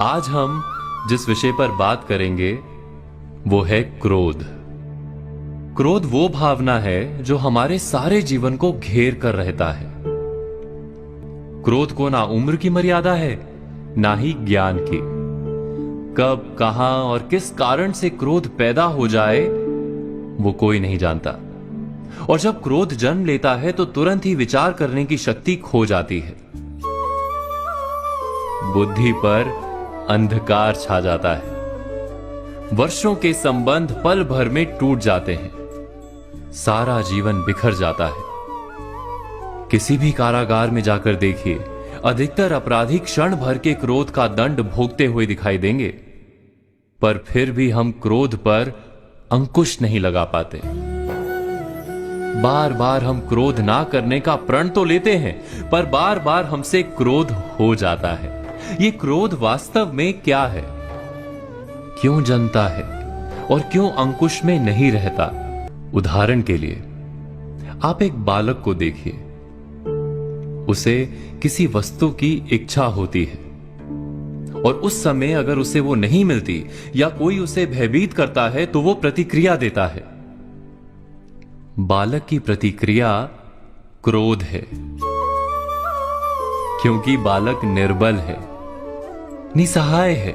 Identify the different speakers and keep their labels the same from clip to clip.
Speaker 1: आज हम जिस विषय पर बात करेंगे वो है क्रोध। क्रोध वो भावना है जो हमारे सारे जीवन को घेर कर रहता है। क्रोध को ना उम्र की मर्यादा है, ना ही ज्ञान की। कब, कहां और किस कारण से क्रोध पैदा हो जाए वो कोई नहीं जानता। और जब क्रोध जन्म लेता है तो तुरंत ही विचार करने की शक्ति खो जाती है। बुद्धि पर अंधकार छा जाता है। वर्षों के संबंध पल भर में टूट जाते हैं। सारा जीवन बिखर जाता है। किसी भी कारागार में जाकर देखिए, अधिकतर अपराधी क्षण भर के क्रोध का दंड भोगते हुए दिखाई देंगे, पर फिर भी हम क्रोध पर अंकुश नहीं लगा पाते। बार बार हम क्रोध ना करने का प्रण तो लेते हैं, पर बार बार हमसे क्रोध हो जाता है। ये क्रोध वास्तव में क्या है, क्यों जन्मता है और क्यों अंकुश में नहीं रहता? उदाहरण के लिए आप एक बालक को देखिए। उसे किसी वस्तु की इच्छा होती है और उस समय अगर उसे वो नहीं मिलती या कोई उसे भयभीत करता है तो वो प्रतिक्रिया देता है। बालक की प्रतिक्रिया क्रोध है, क्योंकि बालक निर्बल है, निसहाय है।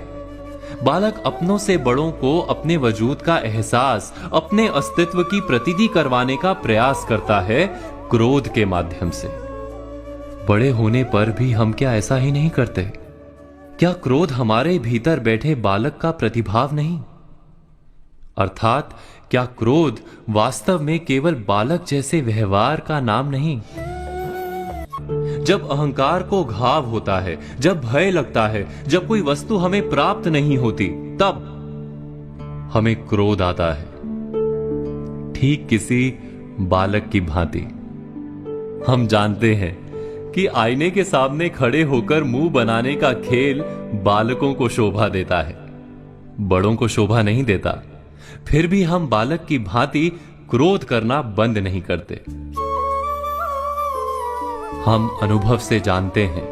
Speaker 1: बालक अपनों से बड़ों को अपने वजूद का एहसास, अपने अस्तित्व की प्रतीति करवाने का प्रयास करता है क्रोध के माध्यम से। बड़े होने पर भी हम क्या ऐसा ही नहीं करते? क्या क्रोध हमारे भीतर बैठे बालक का प्रतिभाव नहीं? अर्थात क्या क्रोध वास्तव में केवल बालक जैसे व्यवहार का नाम नहीं? जब अहंकार को घाव होता है, जब भय लगता है, जब कोई वस्तु हमें प्राप्त नहीं होती, तब हमें क्रोध आता है, ठीक किसी बालक की भांति। हम जानते हैं कि आईने के सामने खड़े होकर मुंह बनाने का खेल बालकों को शोभा देता है, बड़ों को शोभा नहीं देता। फिर भी हम बालक की भांति क्रोध करना बंद नहीं करते। हम अनुभव से जानते हैं,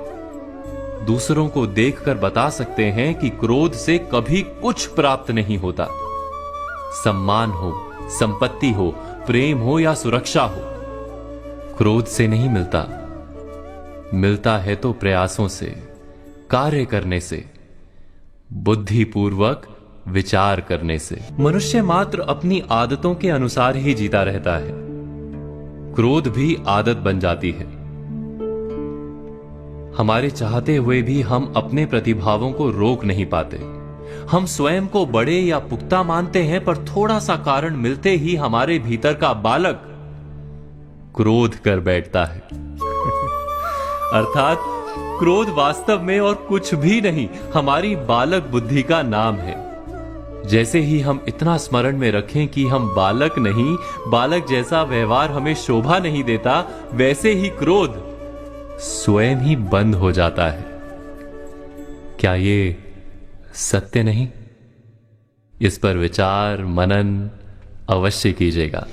Speaker 1: दूसरों को देखकर बता सकते हैं कि क्रोध से कभी कुछ प्राप्त नहीं होता। सम्मान हो, संपत्ति हो, प्रेम हो या सुरक्षा हो, क्रोध से नहीं मिलता। मिलता है तो प्रयासों से, कार्य करने से, बुद्धिपूर्वक विचार करने से। मनुष्य मात्र अपनी आदतों के अनुसार ही जीता रहता है। क्रोध भी आदत बन जाती है। हमारे चाहते हुए भी हम अपने प्रतिभावों को रोक नहीं पाते। हम स्वयं को बड़े या पुख्ता मानते हैं, पर थोड़ा सा कारण मिलते ही हमारे भीतर का बालक क्रोध कर बैठता है। अर्थात क्रोध वास्तव में और कुछ भी नहीं, हमारी बालक बुद्धि का नाम है। जैसे ही हम इतना स्मरण में रखें कि हम बालक नहीं, बालक जैसा व्यवहार हमें शोभा नहीं देता, वैसे ही क्रोध स्वयं ही बंद हो जाता है। क्या ये सत्य नहीं? इस पर विचार मनन अवश्य कीजिएगा।